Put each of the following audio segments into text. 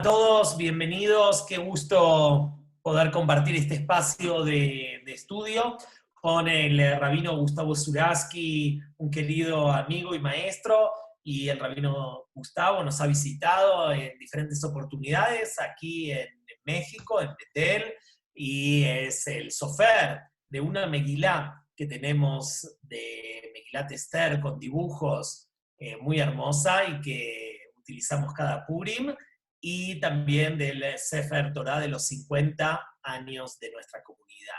A todos, bienvenidos. Qué gusto poder compartir este espacio de estudio con el rabino Gustavo Zuraski, un querido amigo y maestro, y el rabino Gustavo nos ha visitado en diferentes oportunidades aquí en México, en Betel, y es el sofer de una Megilá que tenemos de Megilat Esther con dibujos muy hermosa y que utilizamos cada Purim, y también del Sefer Torah de los 50 años de nuestra comunidad.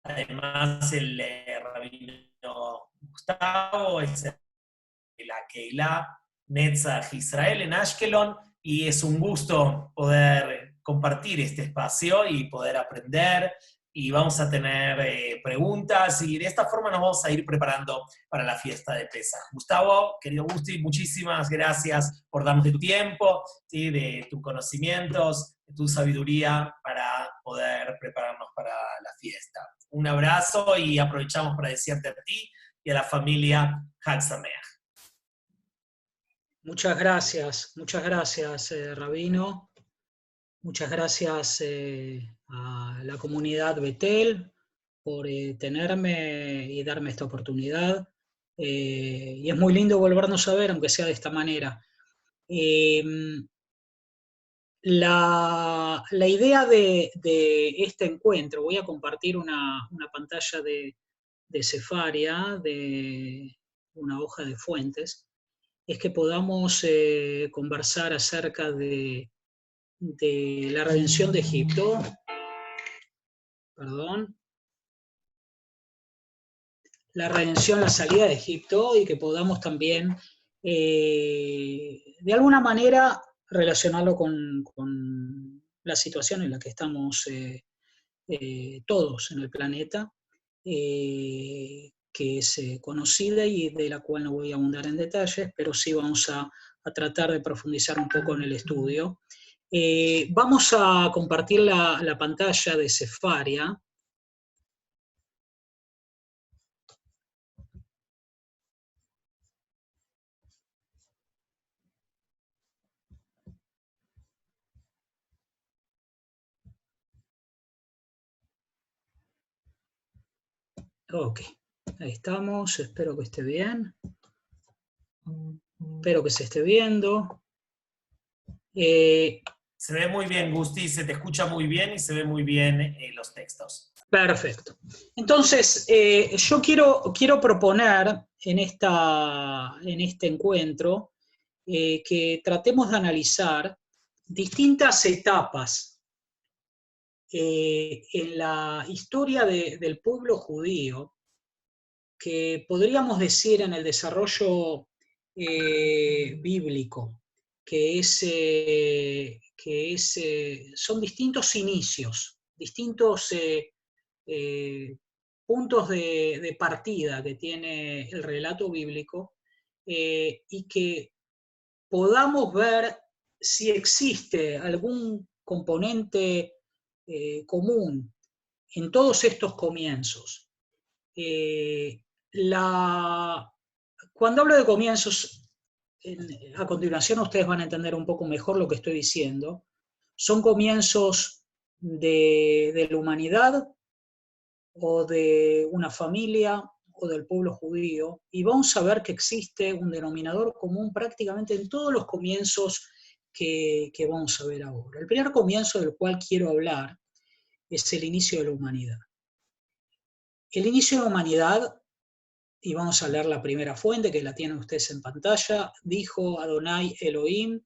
Además, el rabino Gustavo es de la Keilah Netzach Israel en Ashkelon, y es un gusto poder compartir este espacio y poder aprender, y vamos a tener preguntas, y de esta forma nos vamos a ir preparando para la fiesta de Pesaj. Gustavo, querido Gusti, muchísimas gracias por darnos de tu tiempo, ¿sí? De tus conocimientos, de tu sabiduría para poder prepararnos para la fiesta. Un abrazo y aprovechamos para desearte a ti y a la familia Hag Sameach. Muchas gracias, Rabino. Muchas gracias a la comunidad Betel por tenerme y darme esta oportunidad. Y es muy lindo volvernos a ver, aunque sea de esta manera. La idea de este encuentro, voy a compartir una pantalla de Sefaria, de una hoja de fuentes, es que podamos conversar acerca de la redención de Egipto, la redención, la salida de Egipto, y que podamos también de alguna manera relacionarlo con la situación en la que estamos todos en el planeta, que es conocida y de la cual no voy a abundar en detalles, pero sí vamos a tratar de profundizar un poco en el estudio. Vamos a compartir la pantalla de Sefaria. Ok, ahí estamos, espero que esté bien. Espero que se esté viendo. Se ve muy bien, Gusti, se te escucha muy bien y se ve muy bien los textos. Perfecto. Entonces, yo quiero proponer en este encuentro que tratemos de analizar distintas etapas en la historia del pueblo judío, que podríamos decir en el desarrollo bíblico, son distintos inicios, distintos puntos de partida que tiene el relato bíblico, y que podamos ver si existe algún componente común en todos estos comienzos. Cuando hablo de comienzos, a continuación ustedes van a entender un poco mejor lo que estoy diciendo. Son comienzos de la humanidad, o de una familia, o del pueblo judío, y vamos a ver que existe un denominador común prácticamente en todos los comienzos que vamos a ver ahora. El primer comienzo del cual quiero hablar es el inicio de la humanidad. El inicio de la humanidad, y vamos a leer la primera fuente, que la tienen ustedes en pantalla: dijo Adonai Elohim,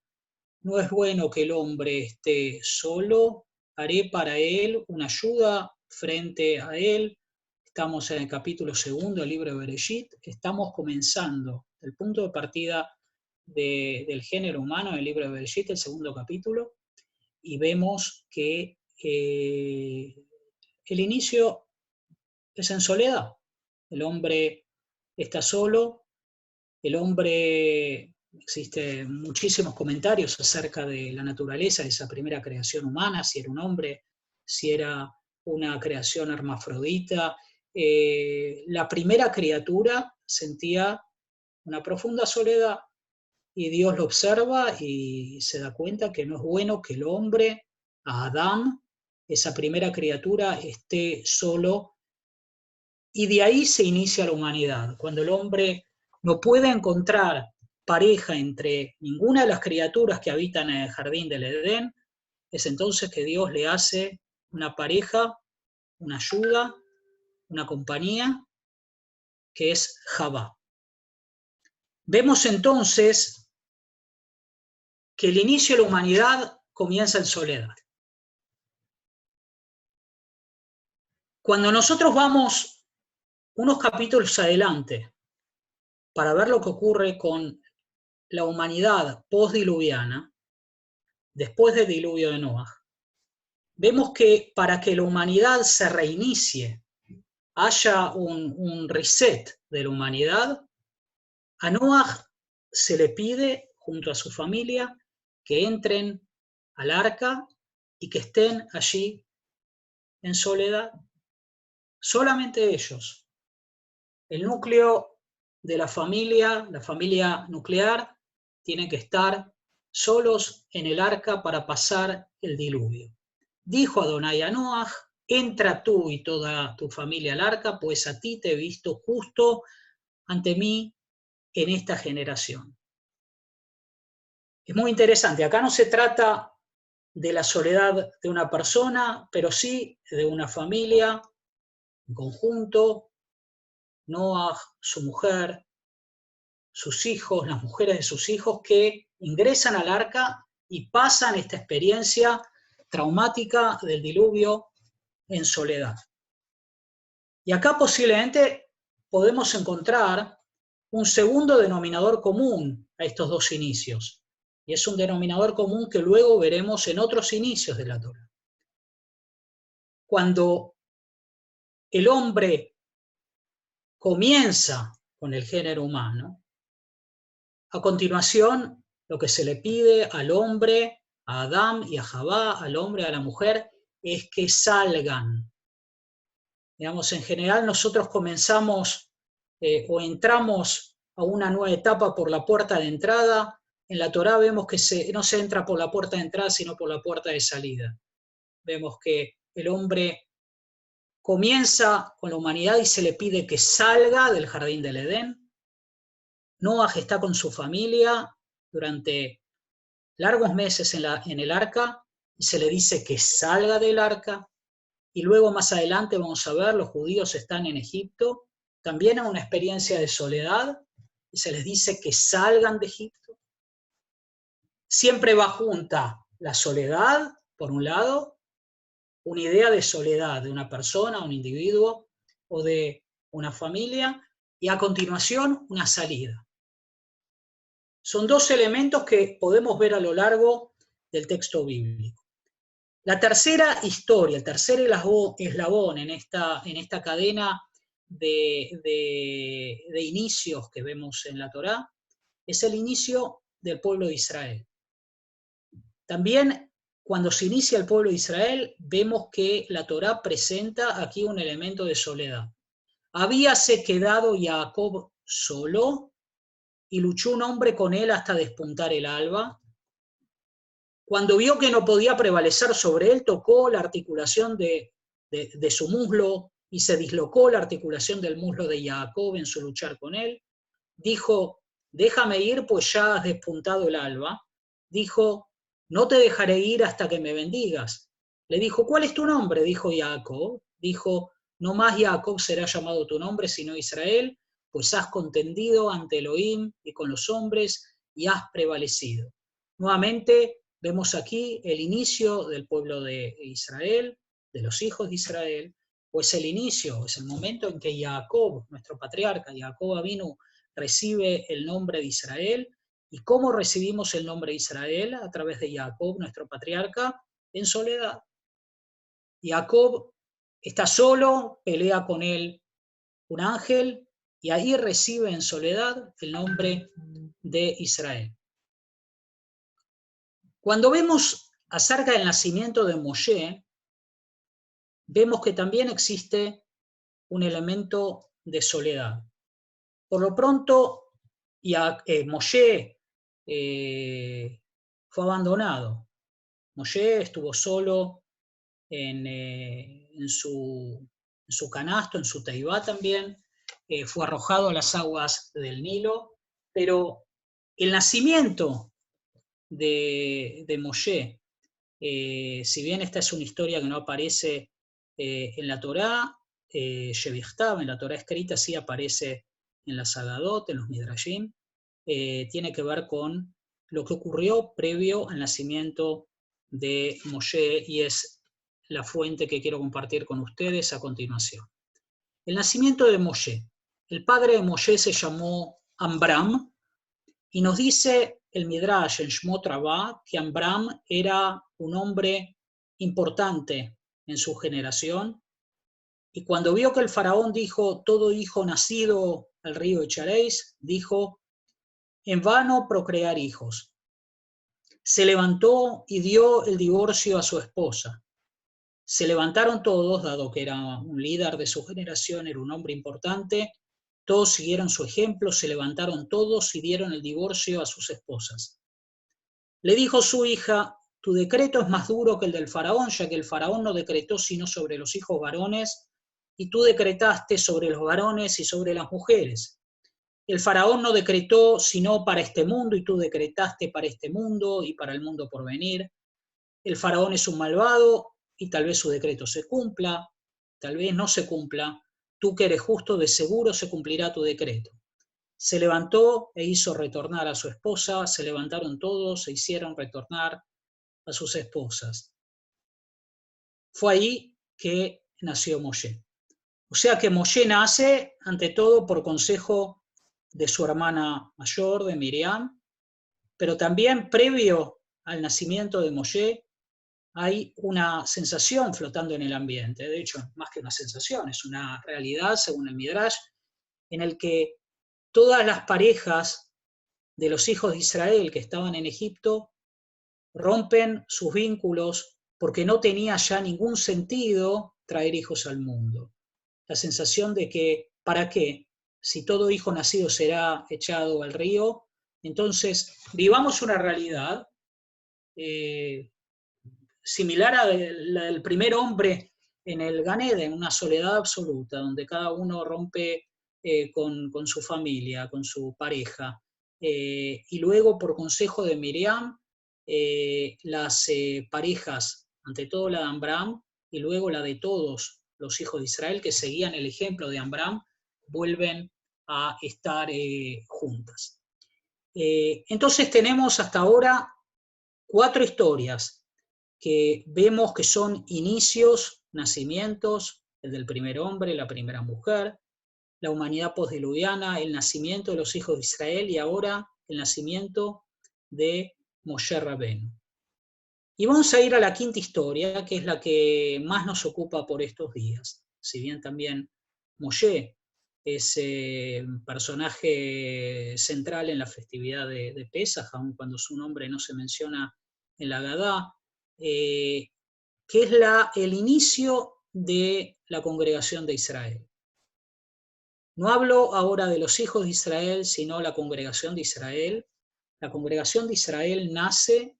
no es bueno que el hombre esté solo, haré para él una ayuda frente a él. Estamos en el capítulo 2 del libro de Bereshit, estamos comenzando el punto de partida del género humano en el libro de Bereshit, el 2 capítulo, y vemos que el inicio es en soledad. El hombre está solo, el hombre, existen muchísimos comentarios acerca de la naturaleza de esa primera creación humana, si era un hombre, si era una creación hermafrodita. La primera criatura sentía una profunda soledad, y Dios lo observa y se da cuenta que no es bueno que el hombre, Adán, esa primera criatura, esté solo, y de ahí se inicia la humanidad. Cuando el hombre no puede encontrar pareja entre ninguna de las criaturas que habitan en el jardín del Edén, es entonces que Dios le hace una pareja, una ayuda, una compañía, que es Javá. Vemos entonces que el inicio de la humanidad comienza en soledad. Cuando nosotros vamos unos capítulos adelante para ver lo que ocurre con la humanidad postdiluviana, después del diluvio de Noah, vemos que para que la humanidad se reinicie, haya un reset de la humanidad, a Noah se le pide, junto a su familia, que entren al arca y que estén allí en soledad. Solamente ellos. El núcleo de la familia nuclear, tiene que estar solos en el arca para pasar el diluvio. Dijo Adonai a Noah: entra tú y toda tu familia al arca, pues a ti te he visto justo ante mí en esta generación. Es muy interesante, acá no se trata de la soledad de una persona, pero sí de una familia en conjunto, Noah, su mujer, sus hijos, las mujeres de sus hijos, que ingresan al arca y pasan esta experiencia traumática del diluvio en soledad. Y acá posiblemente podemos encontrar un segundo denominador común a estos dos inicios, y es un denominador común que luego veremos en otros inicios de la Torá. Cuando el hombre comienza con el género humano, a continuación lo que se le pide al hombre, a Adán y a Javá, al hombre y a la mujer, es que salgan. Digamos, en general nosotros comenzamos o entramos a una nueva etapa por la puerta de entrada. En la Torá vemos que no se entra por la puerta de entrada, sino por la puerta de salida. Vemos que el hombre comienza con la humanidad y se le pide que salga del jardín del Edén. Noah está con su familia durante largos meses en el arca y se le dice que salga del arca. Y luego más adelante vamos a ver, los judíos están en Egipto, también en una experiencia de soledad, y se les dice que salgan de Egipto. Siempre va junta la soledad, por un lado, una idea de soledad de una persona, un individuo o de una familia, y a continuación una salida. Son dos elementos que podemos ver a lo largo del texto bíblico. La tercera historia, el tercer eslabón en esta cadena de inicios que vemos en la Torá, es el inicio del pueblo de Israel. También cuando se inicia el pueblo de Israel, vemos que la Torá presenta aquí un elemento de soledad. Habíase quedado Jacob solo y luchó un hombre con él hasta despuntar el alba. Cuando vio que no podía prevalecer sobre él, tocó la articulación de su muslo y se dislocó la articulación del muslo de Jacob en su luchar con él. Dijo: déjame ir, pues ya has despuntado el alba. Dijo: no te dejaré ir hasta que me bendigas. Le dijo: ¿cuál es tu nombre? Dijo Jacob. Dijo: no más Jacob será llamado tu nombre, sino Israel, pues has contendido ante Elohim y con los hombres y has prevalecido. Nuevamente vemos aquí el inicio del pueblo de Israel, de los hijos de Israel, pues el inicio es el momento en que Jacob, nuestro patriarca, Jacob Avinu, recibe el nombre de Israel. ¿Y cómo recibimos el nombre de Israel? A través de Jacob, nuestro patriarca, en soledad. Jacob está solo, pelea con él un ángel, y ahí recibe en soledad el nombre de Israel. Cuando vemos acerca del nacimiento de Moshe, vemos que también existe un elemento de soledad. Por lo pronto, Moshe fue abandonado. Moshe estuvo solo en su canasto, en su teibá también, fue arrojado a las aguas del Nilo, pero el nacimiento de Moshe, si bien esta es una historia que no aparece en la Torá, Shevichtav, en la Torá escrita, sí aparece en la Sagadot, en los Midrashim, tiene que ver con lo que ocurrió previo al nacimiento de Moshe y es la fuente que quiero compartir con ustedes a continuación. El nacimiento de Moshe. El padre de Moshe se llamó Amram y nos dice el Midrash en Shmot Rabbah que Amram era un hombre importante en su generación y cuando vio que el faraón dijo todo hijo nacido al río echaréis, dijo en vano procrear hijos. Se levantó y dio el divorcio a su esposa. Se levantaron todos, dado que era un líder de su generación, era un hombre importante, todos siguieron su ejemplo, se levantaron todos y dieron el divorcio a sus esposas. Le dijo su hija, tu decreto es más duro que el del faraón, ya que el faraón no decretó sino sobre los hijos varones, y tú decretaste sobre los varones y sobre las mujeres. El faraón no decretó sino para este mundo, y tú decretaste para este mundo y para el mundo por venir. El faraón es un malvado, y tal vez su decreto se cumpla, tal vez no se cumpla. Tú que eres justo, de seguro se cumplirá tu decreto. Se levantó e hizo retornar a su esposa, se levantaron todos e hicieron retornar a sus esposas. Fue ahí que nació Moshe. O sea que Moshe nace, ante todo, por consejo de su hermana mayor, de Miriam, pero también previo al nacimiento de Moshe hay una sensación flotando en el ambiente. De hecho, más que una sensación, es una realidad, según el Midrash, en el que todas las parejas de los hijos de Israel que estaban en Egipto rompen sus vínculos porque no tenía ya ningún sentido traer hijos al mundo. La sensación de que, ¿para qué? Si todo hijo nacido será echado al río, entonces vivamos una realidad similar a la del primer hombre en el Gan Eden, una soledad absoluta, donde cada uno rompe con su familia, con su pareja. Y luego, por consejo de Miriam, las parejas, ante todo la de Amram, y luego la de todos los hijos de Israel que seguían el ejemplo de Amram, vuelven a estar juntas. Entonces tenemos hasta ahora 4 historias que vemos que son inicios, nacimientos, el del primer hombre, la primera mujer, la humanidad postdiluviana, el nacimiento de los hijos de Israel y ahora el nacimiento de Moshe Rabbeinu. Y vamos a ir a la 5ª historia, que es la que más nos ocupa por estos días. Si bien también Moshe es personaje central en la festividad de Pesaj, aun cuando su nombre no se menciona en la Agadá, que es el inicio de la congregación de Israel. No hablo ahora de los hijos de Israel, sino la congregación de Israel. La congregación de Israel nace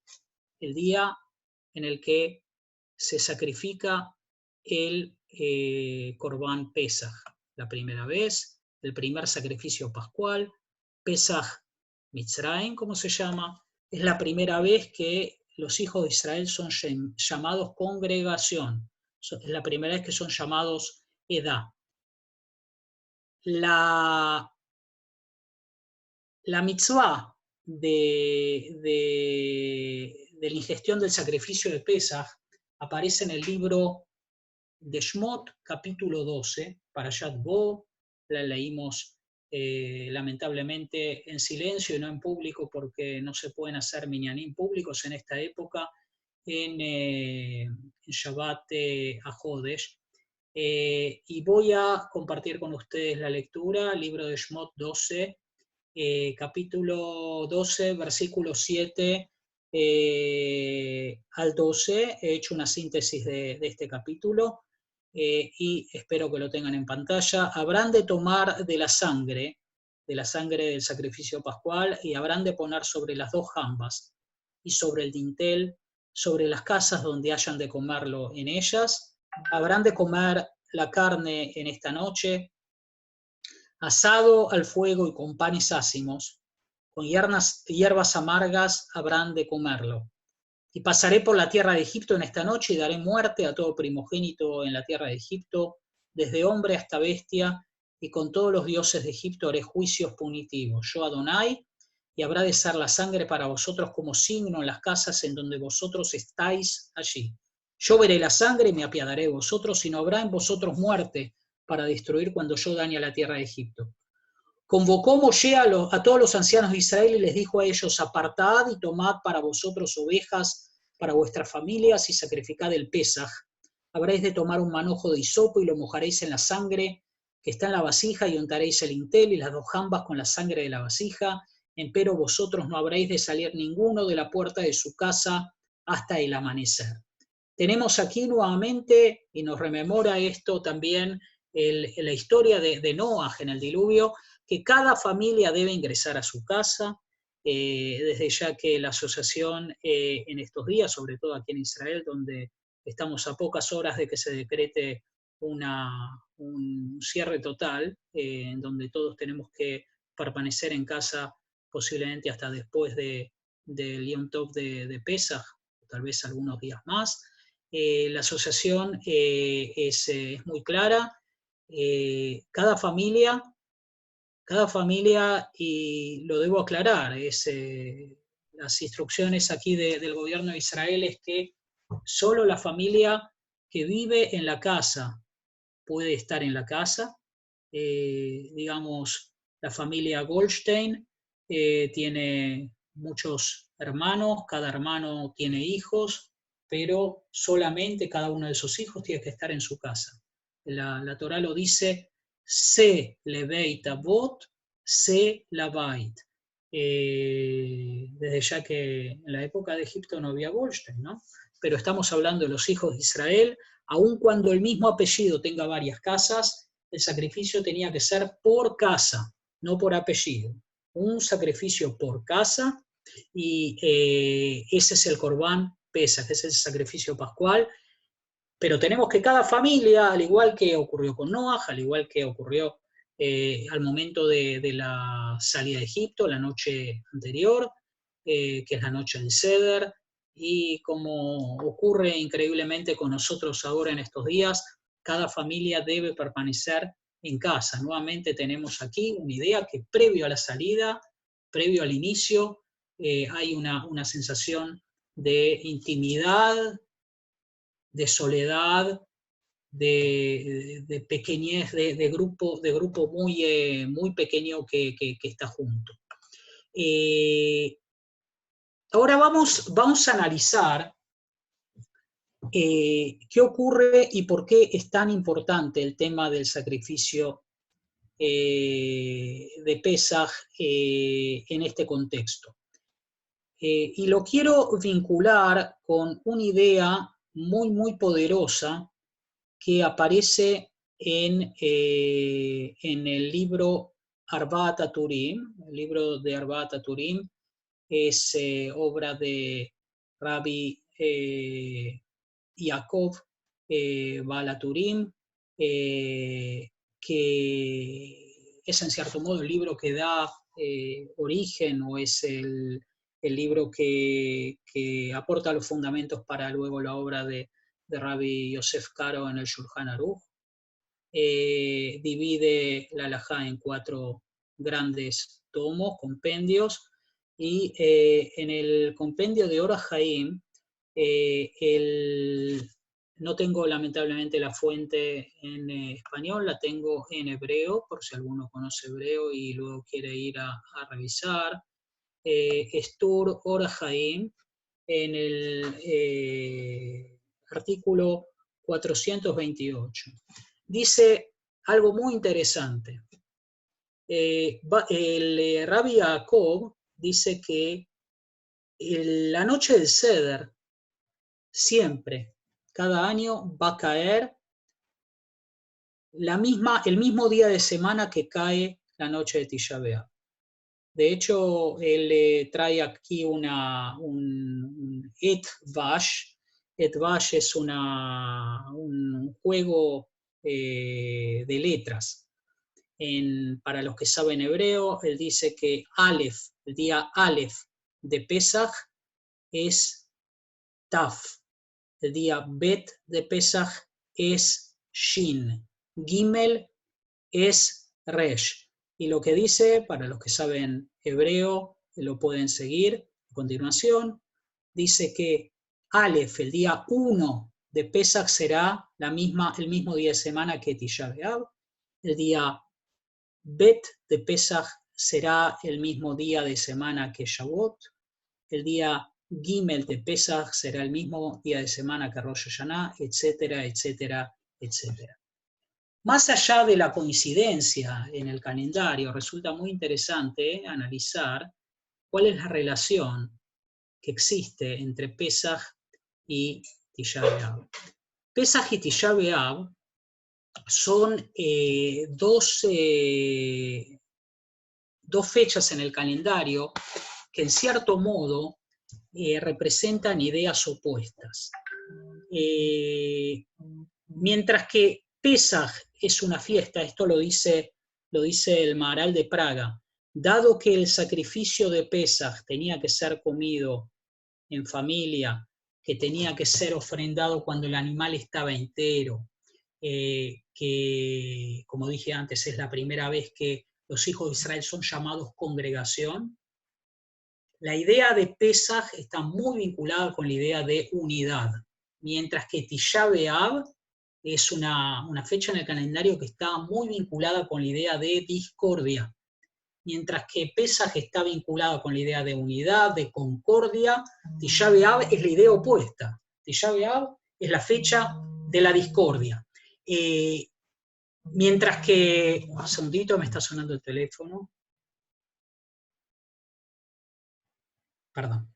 el día en el que se sacrifica el Corbán Pesaj, la primera vez, el primer sacrificio pascual, Pesaj Mitzrayim, como se llama, es la primera vez que los hijos de Israel son llamados congregación, es la primera vez que son llamados Edá. La mitzvah de la ingestión del sacrificio de Pesaj aparece en el libro de Shmot, capítulo 12, Parashat Bo, la leímos lamentablemente en silencio y no en público porque no se pueden hacer minyanim públicos en esta época, en Shabbat HaJodesh. Y voy a compartir con ustedes la lectura, libro de Shmot 12, capítulo 12, versículo 7 al 12. He hecho una síntesis de este capítulo y espero que lo tengan en pantalla. Habrán de tomar de la sangre la sangre del sacrificio pascual, y habrán de poner sobre las 2 jambas y sobre el dintel, sobre las casas donde hayan de comerlo en ellas. Habrán de comer la carne en esta noche, asado al fuego y con panes ácimos, con hierbas amargas habrán de comerlo. Y pasaré por la tierra de Egipto en esta noche y daré muerte a todo primogénito en la tierra de Egipto, desde hombre hasta bestia, y con todos los dioses de Egipto haré juicios punitivos. Yo, Adonai, y habrá de ser la sangre para vosotros como signo en las casas en donde vosotros estáis allí. Yo veré la sangre y me apiadaré de vosotros, y no habrá en vosotros muerte para destruir cuando yo dañe a la tierra de Egipto. Convocó Moshe a todos los ancianos de Israel y les dijo a ellos: apartad y tomad para vosotros ovejas para vuestras familias y sacrificad el Pesaj. Habréis de tomar un manojo de hisopo y lo mojaréis en la sangre que está en la vasija, y untaréis el dintel y las 2 jambas con la sangre de la vasija. Empero vosotros no habréis de salir ninguno de la puerta de su casa hasta el amanecer. Tenemos aquí nuevamente, y nos rememora esto también, la historia de Noah en el diluvio, que cada familia debe ingresar a su casa, desde ya que la asociación en estos días, sobre todo aquí en Israel, donde estamos a pocas horas de que se decrete un cierre total, en donde todos tenemos que permanecer en casa posiblemente hasta después del Yom Tov de Pesaj, tal vez algunos días más. La asociación es muy clara. Cada familia, y lo debo aclarar, las instrucciones aquí del gobierno de Israel es que solo la familia que vive en la casa puede estar en la casa. Digamos, la familia Goldstein tiene muchos hermanos, cada hermano tiene hijos, pero solamente cada uno de esos hijos tiene que estar en su casa. La Torá lo dice: se leveit avot, se lavait. Desde ya que en la época de Egipto no había Goldstein, ¿no? Pero estamos hablando de los hijos de Israel. Aun cuando el mismo apellido tenga varias casas, el sacrificio tenía que ser por casa, no por apellido. Un sacrificio por casa, y ese es el Corbán Pesaj, ese es el sacrificio pascual. Pero tenemos que cada familia, al igual que ocurrió con Noah, al igual que ocurrió al momento de la salida de Egipto, la noche anterior, que es la noche del Seder, y como ocurre increíblemente con nosotros ahora en estos días, cada familia debe permanecer en casa. Nuevamente tenemos aquí una idea que previo a la salida, previo al inicio, hay una sensación de intimidad, de soledad, de pequeñez, de grupo muy pequeño que está junto. Ahora vamos a analizar qué ocurre y por qué es tan importante el tema del sacrificio de Pesaj en este contexto. Y lo quiero vincular con una idea muy poderosa que aparece en el libro Arbaat HaTurim. El libro de Arbaat HaTurim es obra de Rabbi Yaakov Baal HaTurim, que es en cierto modo el libro que da origen, o es el libro que aporta los fundamentos para luego la obra de Rabbi Yosef Karo en el Shulchan Aruch. Divide la halajá en 4 grandes tomos, compendios, y en el compendio de Orach Haim, no tengo lamentablemente la fuente en español, la tengo en hebreo, por si alguno conoce hebreo y luego quiere ir a revisar. Estur Orach Haim, en el artículo 428. Dice algo muy interesante. El Rabbi Yaakov dice que la noche del Seder siempre, cada año, va a caer el mismo día de semana que cae la noche de Tisha B'Av. De hecho, él trae aquí un Etvash. Etvash es un juego de letras. Para los que saben hebreo, él dice que Aleph, el día Aleph de Pesach es Taf, el día Bet de Pesach es Shin, Gimel es Resh. Y lo que dice, para los que saben hebreo, lo pueden seguir a continuación, dice que Aleph, el día 1 de Pesach, será el mismo día de semana que Tisha B'Av. El día Bet de Pesach será el mismo día de semana que Shavuot. El día Gimel de Pesach será el mismo día de semana que Rosh Hashanah, etcétera, etcétera, etcétera. Más allá de la coincidencia en el calendario, resulta muy interesante analizar cuál es la relación que existe entre Pesach y Tisha B'Av. Pesach y Tisha B'Av son dos fechas en el calendario que en cierto modo representan ideas opuestas. Mientras que Pesach es una fiesta, esto lo dice el Maharal de Praga, dado que el sacrificio de Pesach tenía que ser comido en familia, que tenía que ser ofrendado cuando el animal estaba entero, que, como dije antes, es la primera vez que los hijos de Israel son llamados congregación, la idea de Pesach está muy vinculada con la idea de unidad, mientras que Tisha B'Av es una fecha en el calendario que está muy vinculada con la idea de discordia, mientras que Pesach está vinculada con la idea de unidad, de concordia. Tisha B'Av es la idea opuesta. Tisha B'Av es la fecha de la discordia. Mientras que, un segundito, me está sonando el teléfono. Perdón.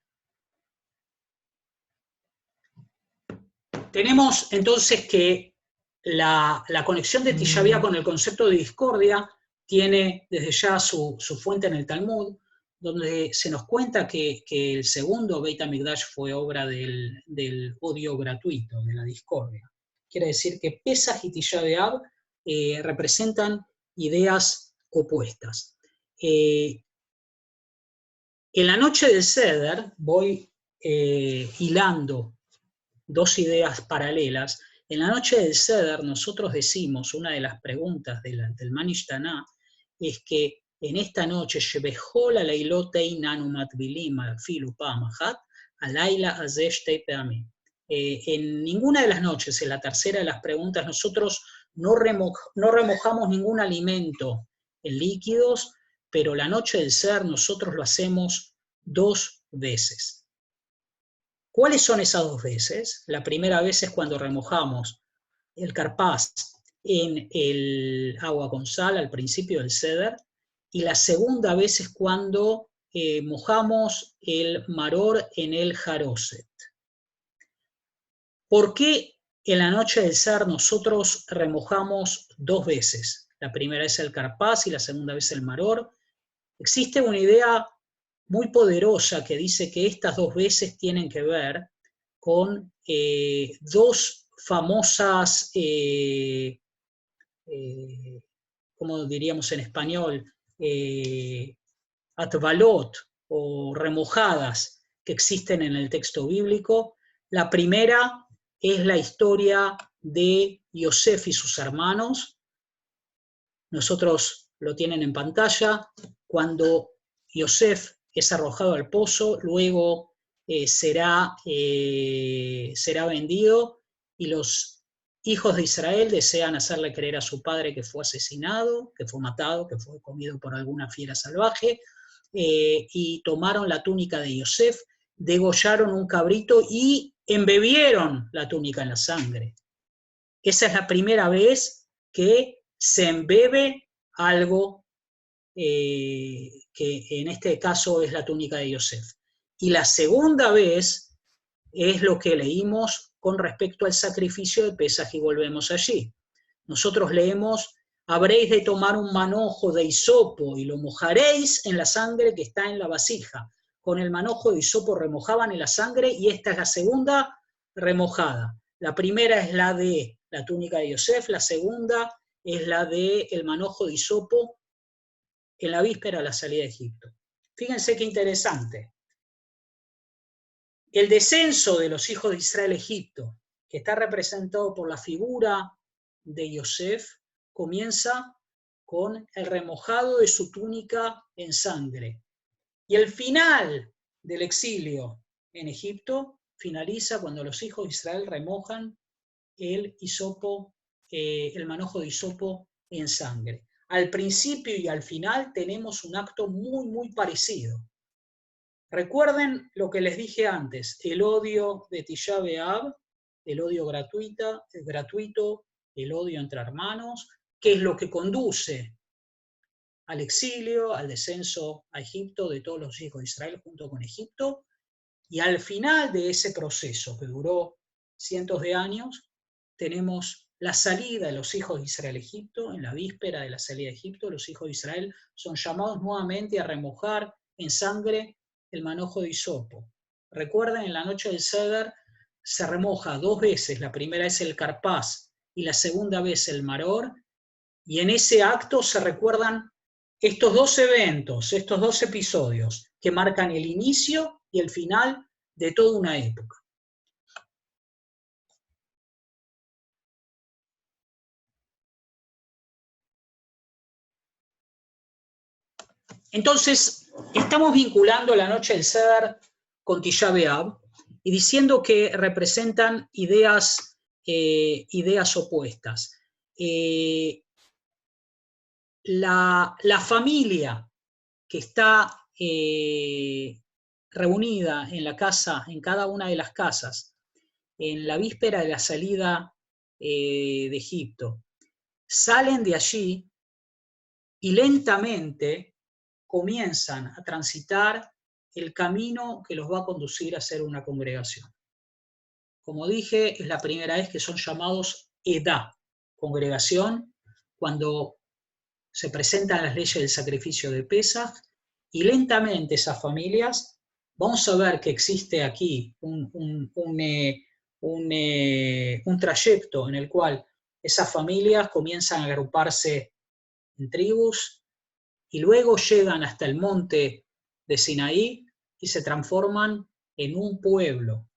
Tenemos entonces que la conexión de Tisha B'Av con el concepto de discordia tiene desde ya su fuente en el Talmud, donde se nos cuenta que el segundo Beit HaMikdash fue obra del odio gratuito, de la discordia. Quiere decir que Pesach y Tisha B'Av representan ideas opuestas. En la noche del Seder voy hilando dos ideas paralelas. En la noche del Seder nosotros decimos, una de las preguntas del Manish Taná, es que en esta noche, en ninguna de las noches, en la tercera de las preguntas, nosotros no remojamos ningún alimento en líquidos, pero la noche del Seder nosotros lo hacemos 2 veces. ¿Cuáles son esas 2 veces? La primera vez es cuando remojamos el carpaz en el agua con sal al principio del Seder, y la segunda vez es cuando mojamos el maror en el jaroset. ¿Por qué en la noche del Seder nosotros remojamos 2 veces? La primera vez el carpaz y la segunda vez el maror. Existe una idea muy poderosa que dice que estas 2 veces tienen que ver con 2 famosas, ¿cómo diríamos en español? Atvalot o remojadas que existen en el texto bíblico. La primera es la historia de Yosef y sus hermanos. Nosotros lo tienen en pantalla. Cuando Yosef es arrojado al pozo, luego será vendido, y los hijos de Israel desean hacerle creer a su padre que fue asesinado, que fue matado, que fue comido por alguna fiera salvaje, y tomaron la túnica de Yosef, degollaron un cabrito y embebieron la túnica en la sangre. Esa es la primera vez que se embebe algo que en este caso es la túnica de Yosef. Y la segunda vez es lo que leímos con respecto al sacrificio de Pesaj, y volvemos allí. Nosotros leemos habréis de tomar un manojo de hisopo y lo mojaréis en la sangre que está en la vasija. Con el manojo de hisopo remojaban en la sangre y esta es la segunda remojada. La primera es la de la túnica de Yosef, la segunda es la del manojo de hisopo en la víspera de la salida de Egipto. Fíjense qué interesante. El descenso de los hijos de Israel a Egipto, que está representado por la figura de Yosef, comienza con el remojado de su túnica en sangre. Y el final del exilio en Egipto finaliza cuando los hijos de Israel remojan el hisopo, el manojo de hisopo en sangre. Al principio y al final tenemos un acto muy, muy parecido. Recuerden lo que les dije antes, el odio de Tisha B'Av, el odio gratuito, el odio entre hermanos, que es lo que conduce al exilio, al descenso a Egipto de todos los hijos de Israel junto con Egipto, y al final de ese proceso que duró cientos de años, tenemos la salida de los hijos de Israel a Egipto. En la víspera de la salida de Egipto, los hijos de Israel son llamados nuevamente a remojar en sangre el manojo de hisopo. Recuerden, en la noche del Seder se remoja 2 veces, la primera es el carpaz y la segunda vez el maror, y en ese acto se recuerdan estos 2 eventos, estos 2 episodios que marcan el inicio y el final de toda una época. Entonces, estamos vinculando la noche del Seder con Tisha B'Av y diciendo que representan ideas opuestas. La familia que está reunida en la casa, en cada una de las casas, en la víspera de la salida de Egipto, salen de allí y lentamente comienzan a transitar el camino que los va a conducir a ser una congregación. Como dije, es la primera vez que son llamados Edá, congregación, cuando se presentan las leyes del sacrificio de Pesaj, y lentamente esas familias, vamos a ver que existe aquí un trayecto en el cual esas familias comienzan a agruparse en tribus, y luego llegan hasta el monte de Sinaí y se transforman en un pueblo.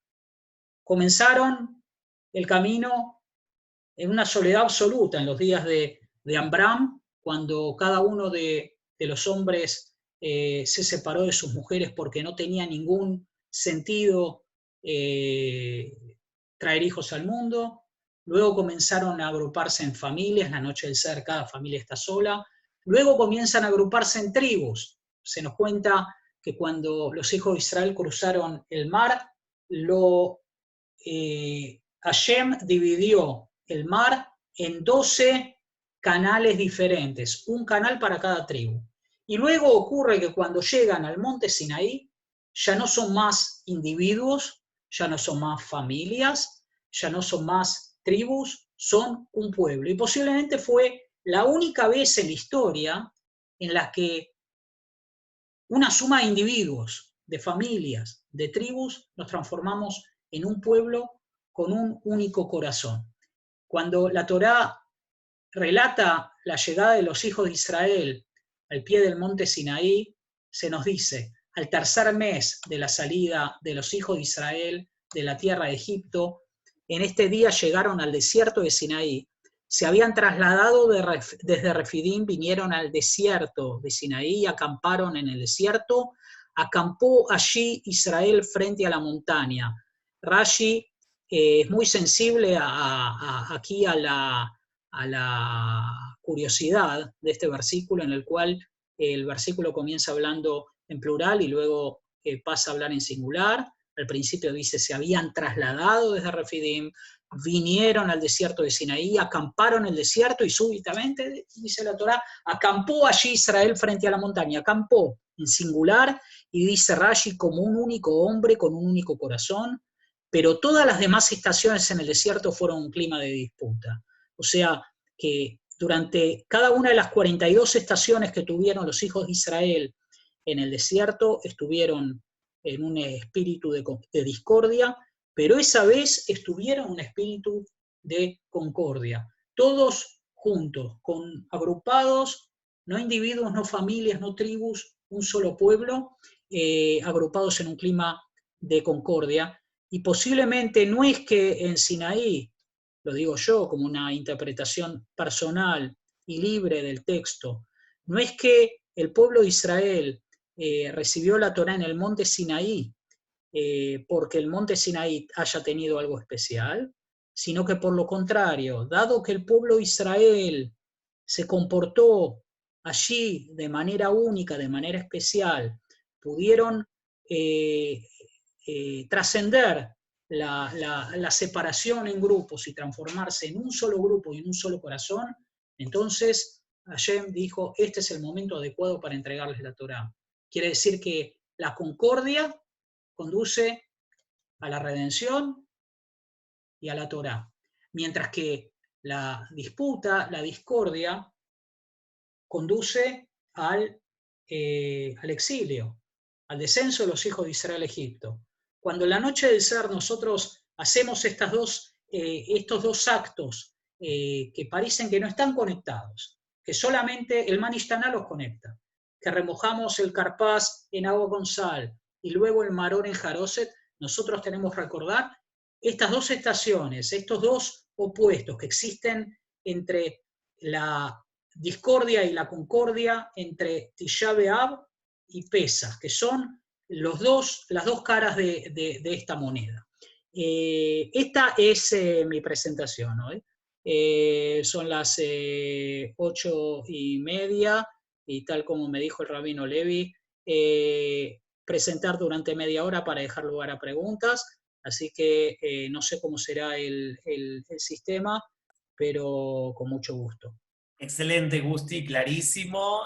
Comenzaron el camino en una soledad absoluta en los días de Amram, cuando cada uno de los hombres se separó de sus mujeres porque no tenía ningún sentido traer hijos al mundo. Luego comenzaron a agruparse en familias, la noche del Seder cada familia está sola. Luego comienzan a agruparse en tribus. Se nos cuenta que cuando los hijos de Israel cruzaron el mar, Hashem dividió el mar en 12 canales diferentes, un canal para cada tribu. Y luego ocurre que cuando llegan al monte Sinaí, ya no son más individuos, ya no son más familias, ya no son más tribus, son un pueblo. Y posiblemente fue la única vez en la historia en la que una suma de individuos, de familias, de tribus, nos transformamos en un pueblo con un único corazón. Cuando la Torá relata la llegada de los hijos de Israel al pie del monte Sinaí, se nos dice, al tercer mes de la salida de los hijos de Israel de la tierra de Egipto, en este día llegaron al desierto de Sinaí, se habían trasladado desde Refidim, vinieron al desierto de Sinaí, acamparon en el desierto, acampó allí Israel frente a la montaña. Rashi es muy sensible aquí a la curiosidad de este versículo, en el cual el versículo comienza hablando en plural y luego pasa a hablar en singular. Al principio dice, se habían trasladado desde Refidim, vinieron al desierto de Sinaí, acamparon en el desierto y súbitamente, dice la Torá, acampó allí Israel frente a la montaña, acampó en singular, y dice Rashi, como un único hombre con un único corazón, pero todas las demás estaciones en el desierto fueron un clima de disputa. O sea que durante cada una de las 42 estaciones que tuvieron los hijos de Israel en el desierto, estuvieron en un espíritu de discordia, pero esa vez estuvieron en un espíritu de concordia. Todos juntos, agrupados, no individuos, no familias, no tribus, un solo pueblo, agrupados en un clima de concordia. Y posiblemente no es que en Sinaí, lo digo yo como una interpretación personal y libre del texto, no es que el pueblo de Israel recibió la Torá en el monte Sinaí porque el monte Sinaí haya tenido algo especial, sino que por lo contrario, dado que el pueblo de Israel se comportó allí de manera única, de manera especial, pudieron trascender la separación en grupos y transformarse en un solo grupo y en un solo corazón, entonces Hashem dijo, este es el momento adecuado para entregarles la Torá. Quiere decir que la concordia conduce a la redención y a la Torá, mientras que la disputa, la discordia, conduce al exilio, al descenso de los hijos de Israel a Egipto. Cuando en la noche del ser nosotros hacemos estos dos actos que parecen que no están conectados, que solamente el Manishtaná los conecta, que remojamos el carpaz en agua con sal y luego el maror en jaroset, nosotros tenemos que recordar estas dos estaciones, estos dos opuestos que existen entre la discordia y la concordia, entre Tisha B'Av y Pesach, que son las dos caras de esta moneda. Esta es mi presentación hoy. Son las 8:30 y tal como me dijo el rabino Levi, presentar durante media hora para dejar lugar a preguntas, así que no sé cómo será el sistema, pero con mucho gusto. Excelente, Gusti, clarísimo.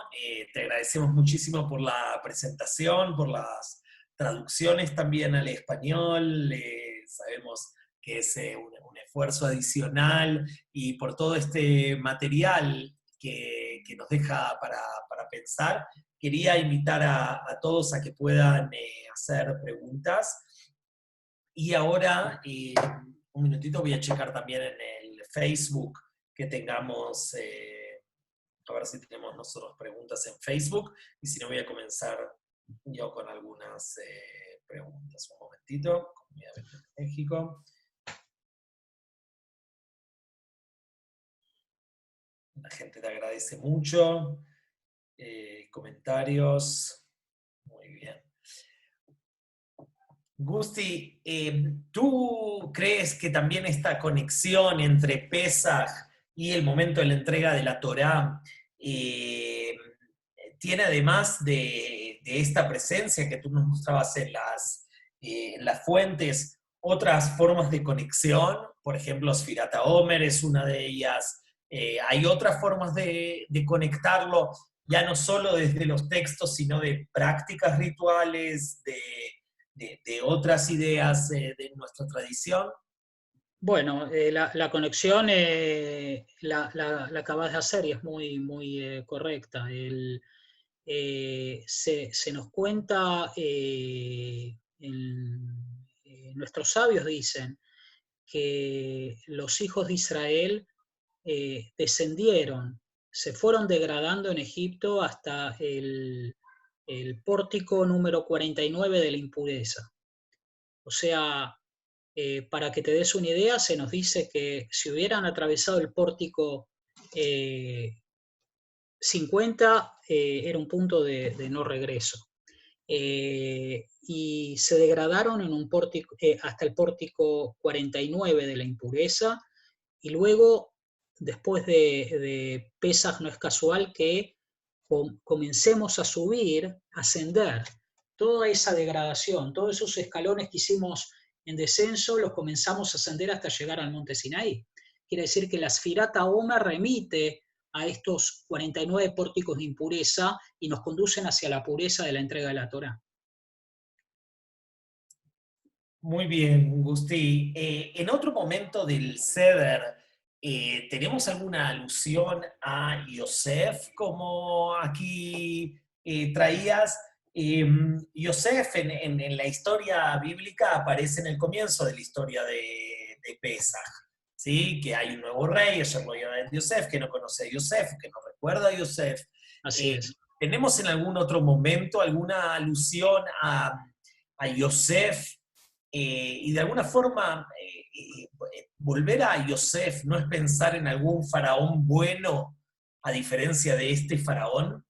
Te agradecemos muchísimo por la presentación, por las traducciones también al español. Sabemos que es un esfuerzo adicional y por todo este material que nos deja para pensar. Quería invitar a todos a que puedan hacer preguntas. Y ahora, un minutito, voy a checar también en el Facebook que tengamos, a ver si tenemos nosotros preguntas en Facebook, y si no voy a comenzar yo con algunas preguntas. Un momentito, Comunidad de México. La gente te agradece mucho. Comentarios. Muy bien. Gusti, ¿tú crees que también esta conexión entre Pesaj y el momento de la entrega de la Torá tiene además de esta presencia que tú nos mostrabas en las fuentes, otras formas de conexión? Por ejemplo, Sfirat HaOmer es una de ellas. Hay otras formas de conectarlo, ya no solo desde los textos, sino de prácticas rituales, de otras ideas de nuestra tradición. Bueno, la conexión la acabas de hacer y es muy, muy correcta. Se nos cuenta, nuestros sabios dicen que los hijos de Israel descendieron, se fueron degradando en Egipto hasta el pórtico número 49 de la impureza. O sea, para que te des una idea, se nos dice que si hubieran atravesado el pórtico 50, era un punto de no regreso. Y se degradaron en un pórtico, hasta el pórtico 49 de la impureza, y luego, después de Pesaj, no es casual que comencemos a subir, a ascender. Toda esa degradación, todos esos escalones que hicimos en descenso, los comenzamos a ascender hasta llegar al monte Sinaí. Quiere decir que la Sfirat HaOmer remite a estos 49 pórticos de impureza y nos conducen hacia la pureza de la entrega de la Torá. Muy bien, Gusti. En otro momento del Seder, ¿tenemos alguna alusión a Yosef, como aquí traías? Yosef en la historia bíblica aparece en el comienzo de la historia de Pesaj, ¿sí? Que hay un nuevo rey, Yosef, que no conoce a Yosef, que no recuerda a Yosef. Así es. ¿Tenemos en algún otro momento alguna alusión a Yosef? Y de alguna forma, volver a Yosef no es pensar en algún faraón bueno, a diferencia de este faraón.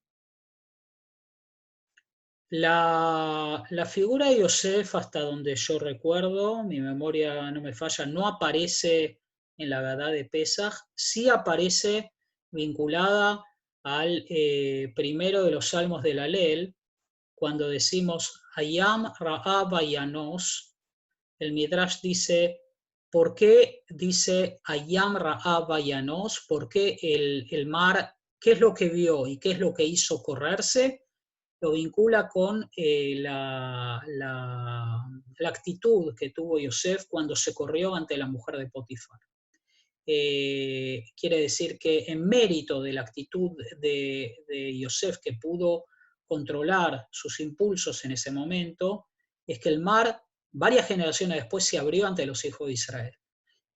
La figura de Yosef, hasta donde yo recuerdo, mi memoria no me falla, no aparece en la Gadá de Pesaj, sí aparece vinculada al primero de los salmos del Alel, cuando decimos Hayam Ra'ab Yanos, el Midrash dice, ¿por qué dice Hayam Ra'ab Yanos? ¿Por qué el mar, qué es lo que vio y qué es lo que hizo correrse? Lo vincula con la actitud que tuvo Yosef cuando se corrió ante la mujer de Potifar. Quiere decir que en mérito de la actitud de Yosef, que pudo controlar sus impulsos en ese momento, es que el mar, varias generaciones después, se abrió ante los hijos de Israel.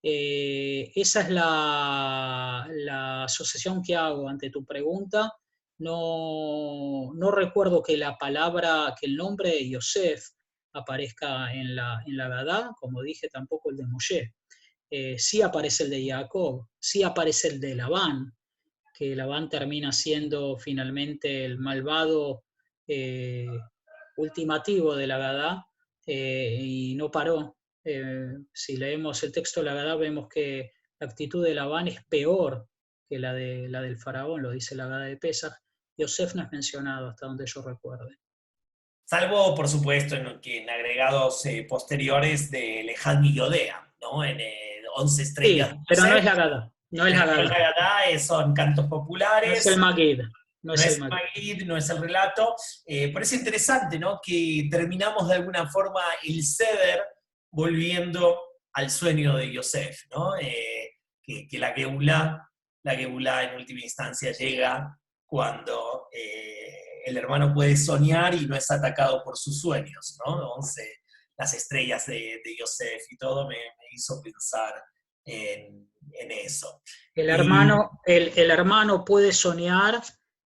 Esa es la asociación que hago ante tu pregunta. No recuerdo que la palabra, que el nombre de Yosef aparezca en la Gadá, como dije, tampoco el de Moshe. Sí aparece el de Jacob, sí aparece el de Labán, que Labán termina siendo finalmente el malvado eh, ultimativo de la Gadá, y no paró. Si leemos el texto de la Gadá vemos que la actitud de Labán es peor que la del faraón, lo dice la Gadá de Pesaj. Yosef no es mencionado hasta donde yo recuerde. Salvo, por supuesto, en agregados posteriores de Lejad Yodea, ¿no? En 11 estrellas Sí, de pero no Yosef, es la Gadá, no es pero la no es la Gadá, Gadá, son cantos no es el populares, Magid, no no es el es el Magid. Magid, no es el relato. Parece interesante, ¿no? Que terminamos de alguna forma el Seder volviendo al sueño de Yosef, ¿no? Que la Geulá en última instancia llega cuando el hermano puede soñar y no es atacado por sus sueños, ¿no? 11, las estrellas de Yosef y todo me hizo pensar en eso. El hermano puede soñar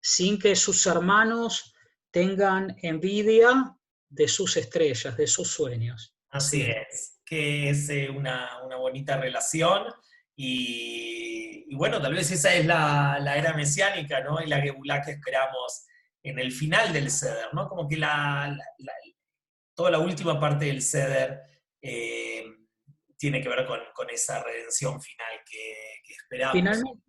sin que sus hermanos tengan envidia de sus estrellas, de sus sueños. Así Sí. es, que es una bonita relación y bueno, tal vez esa es la era mesiánica, ¿no? Y la Geulá que esperamos en el final del Seder, ¿no? Como que toda la última parte del Seder tiene que ver con esa redención final que esperamos. Finalmente,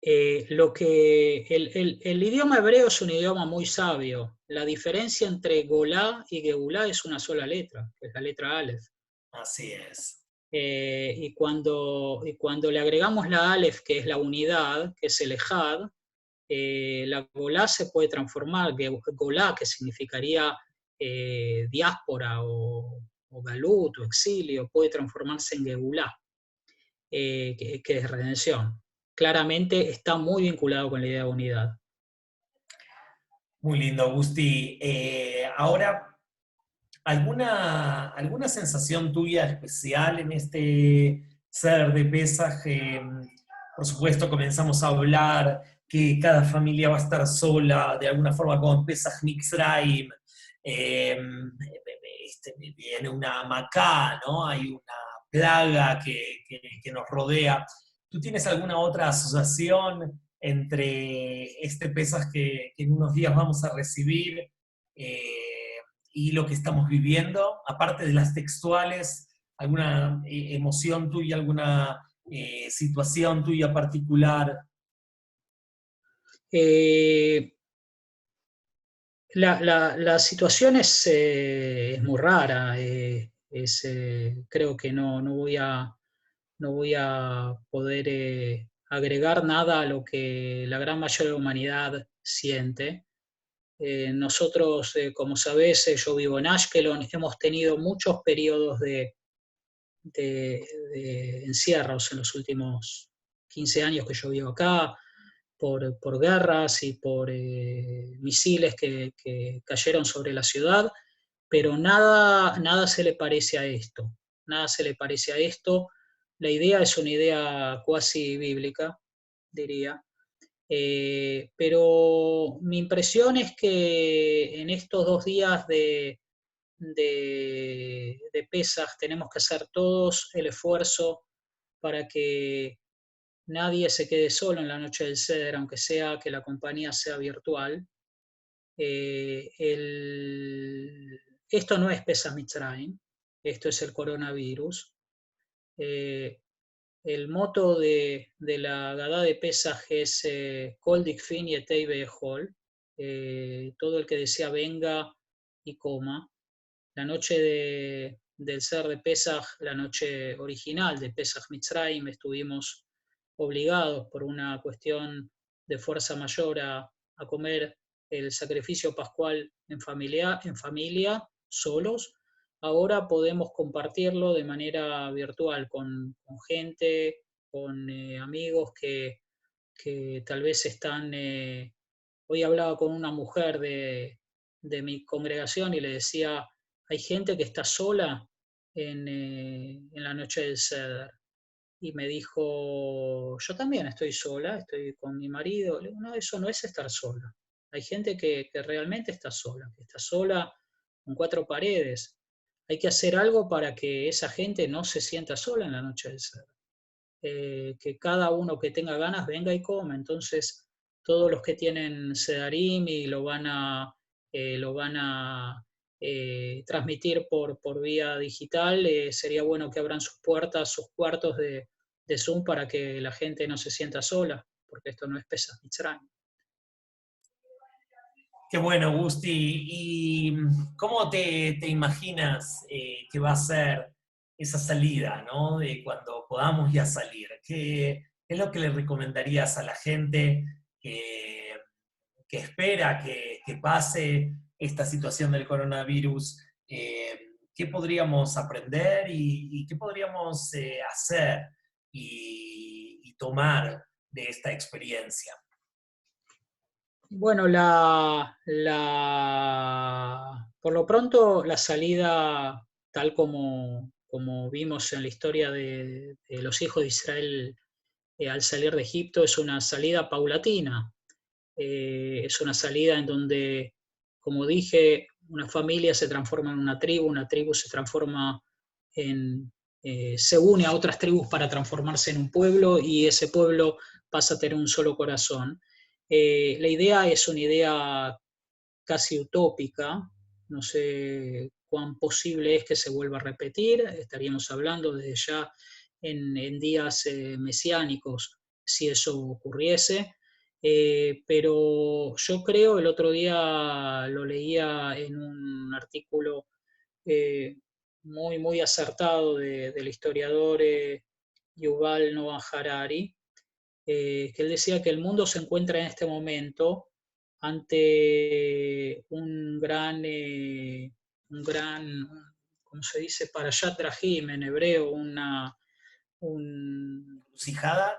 el idioma hebreo es un idioma muy sabio. La diferencia entre Golá y Geulá es una sola letra, que es la letra Aleph. Así es. Y cuando le agregamos la Aleph, que es la unidad, que es el Ejad, la Golá se puede transformar, Golá, que significaría diáspora o galut o exilio, puede transformarse en Geulá, que es redención. Claramente está muy vinculado con la idea de unidad. Muy lindo, Gusti. Ahora, ¿alguna sensación tuya especial en este ser de pesaje? Por supuesto, comenzamos a hablar que cada familia va a estar sola, de alguna forma con Pesaj Mixraim. Eh, Viene una macá, ¿no? Hay una plaga que nos rodea. ¿Tú tienes alguna otra asociación entre este Pesaj que en unos días vamos a recibir y lo que estamos viviendo? Aparte de las textuales, ¿alguna emoción tuya, alguna situación tuya particular? Eh, la situación es muy rara. Creo que no voy a poder agregar nada a lo que la gran mayoría de la humanidad siente. Nosotros, como sabés, yo vivo en Ashkelon, hemos tenido muchos periodos de encierros en los últimos 15 años que yo vivo acá, por guerras y por misiles que cayeron sobre la ciudad, pero nada se le parece a esto, nada se le parece a esto. La idea es una idea cuasi bíblica, diría, pero mi impresión es que en estos 2 días de Pesaj tenemos que hacer todos el esfuerzo para que nadie se quede solo en la noche del Seder, aunque sea que la compañía sea virtual. Eh, el- Esto no es Pesach Mitzrayim, esto es el coronavirus. Eh, el moto de la Gadá de Pesaj es Kol Dikfin Yetei Be'echol, todo el que desea venga y coma. La noche del Seder de Pesaj, la noche original de Pesach Mitzrayim, estuvimos obligados por una cuestión de fuerza mayor a comer el sacrificio pascual en familia, solos. Ahora podemos compartirlo de manera virtual con gente, con amigos que tal vez están... hoy hablaba con una mujer de mi congregación y le decía, hay gente que está sola en la noche del Seder. Y me dijo, yo también estoy sola, estoy con mi marido. Le digo, no, eso no es estar sola. Hay gente que realmente está sola con 4 paredes. Hay que hacer algo para que esa gente no se sienta sola en la noche del Seder. Que cada uno que tenga ganas venga y coma. Entonces, todos los que tienen Sedarim y lo van a transmitir por vía digital, sería bueno que abran sus puertas, sus cuartos de Zoom para que la gente no se sienta sola, porque esto no es Pesach Mitzrayim. Qué bueno, Gusti. ¿Y cómo te imaginas que va a ser esa salida, ¿no? De cuando podamos ya salir. ¿Qué es lo que le recomendarías a la gente que espera que pase esta situación del coronavirus? ¿Qué podríamos aprender y qué podríamos hacer y tomar de esta experiencia? Bueno, por lo pronto la salida, tal como vimos en la historia de los hijos de Israel al salir de Egipto, es una salida paulatina. Es una salida en donde, como dije, una familia se transforma en una tribu se transforma se une a otras tribus para transformarse en un pueblo y ese pueblo pasa a tener un solo corazón. La idea es una idea casi utópica, no sé cuán posible es que se vuelva a repetir, estaríamos hablando desde ya en días mesiánicos si eso ocurriese, pero yo creo, el otro día lo leía en un artículo eh, muy acertado del historiador Yuval Noah Harari, que él decía que el mundo se encuentra en este momento ante ¿cómo se dice? Parashat Rahim en hebreo, un, ¿Crucijada?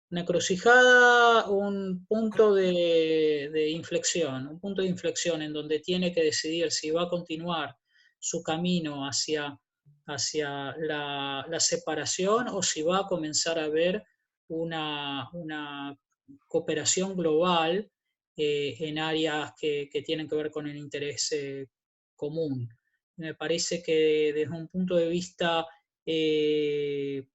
una crucijada, un punto de inflexión en donde tiene que decidir si va a continuar su camino hacia la separación o si va a comenzar a ver una cooperación global en áreas que tienen que ver con el interés común. Me parece que desde un punto de vista del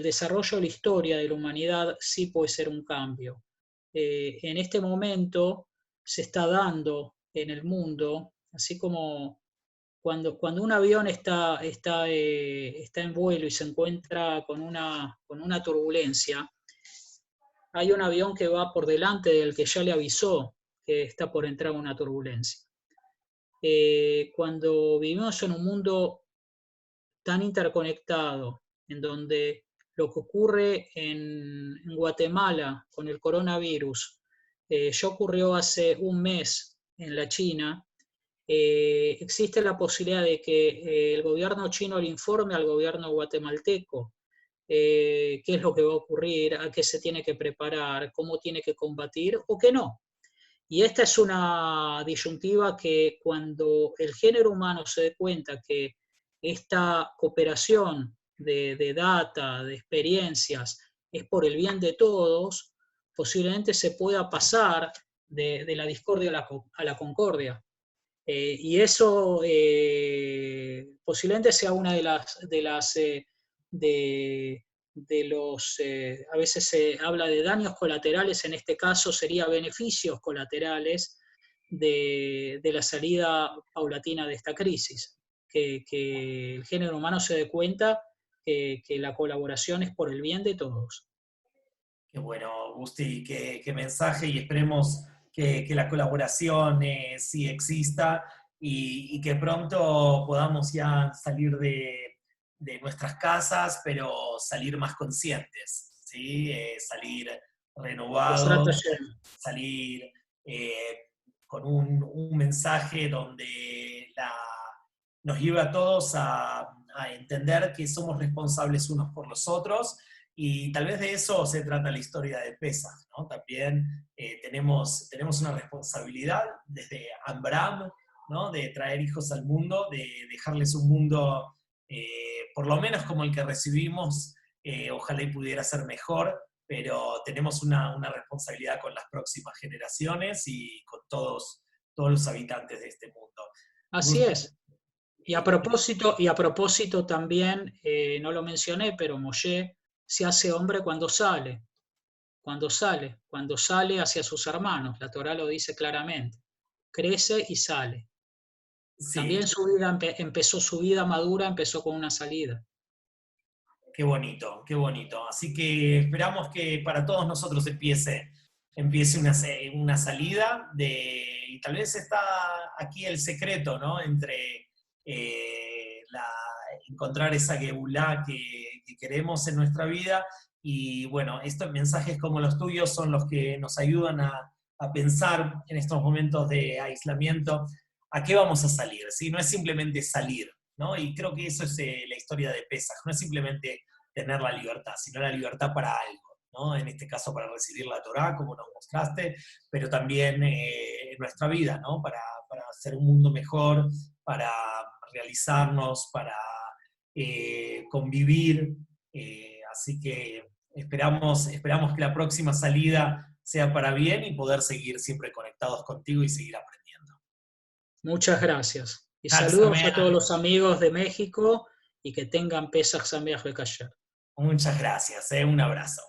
desarrollo de la historia de la humanidad sí puede ser un cambio. En este momento se está dando en el mundo, así como cuando un avión está en vuelo y se encuentra con una turbulencia, hay un avión que va por delante del que ya le avisó que está por entrar en una turbulencia. Cuando vivimos en un mundo tan interconectado, en donde lo que ocurre en Guatemala con el coronavirus ya ocurrió hace un mes en la China, existe la posibilidad de que el gobierno chino le informe al gobierno guatemalteco qué es lo que va a ocurrir, a qué se tiene que preparar, cómo tiene que combatir o qué no. Y esta es una disyuntiva que cuando el género humano se dé cuenta que esta cooperación de data, de experiencias, es por el bien de todos, posiblemente se pueda pasar de la discordia a la concordia. Y eso posiblemente sea una de los, a veces se habla de daños colaterales, en este caso sería beneficios colaterales de la salida paulatina de esta crisis, que el género humano se dé cuenta que la colaboración es por el bien de todos. Qué bueno, Gusti, qué mensaje, y esperemos que la colaboración sí exista y que pronto podamos ya salir de nuestras casas, pero salir más conscientes, ¿sí? Salir renovados, salir con un mensaje donde nos lleva a todos a entender que somos responsables unos por los otros. Y tal vez de eso se trata la historia de Pesaj, ¿no? También tenemos una responsabilidad desde Abraham, ¿no? De traer hijos al mundo, de dejarles un mundo por lo menos como el que recibimos, ojalá y pudiera ser mejor, pero tenemos una responsabilidad con las próximas generaciones y con todos los habitantes de este mundo. Así es. Y a propósito también, no lo mencioné, pero Moshe se hace hombre cuando sale hacia sus hermanos. La Torá lo dice claramente. Crece y sale. Sí. También su vida su vida madura empezó con una salida. Qué bonito, qué bonito. Así que esperamos que para todos nosotros empiece una salida y tal vez está aquí el secreto, ¿no? Entre encontrar esa Geulá que queremos en nuestra vida. Y bueno, estos mensajes como los tuyos son los que nos ayudan a pensar en estos momentos de aislamiento a qué vamos a salir, ¿sí? No es simplemente salir, ¿no? Y creo que eso es la historia de Pesaj, no es simplemente tener la libertad, sino la libertad para algo, ¿no? En este caso para recibir la Torá, como nos mostraste, pero también en nuestra vida, ¿no? Para hacer un mundo mejor, para realizarnos, para convivir. Así que esperamos que la próxima salida sea para bien y poder seguir siempre conectados contigo y seguir aprendiendo. Muchas gracias. Y Hag saludos a Sameach. todos los amigos de México y que tengan Pesaj Sameach Bekasher. Muchas gracias, un abrazo.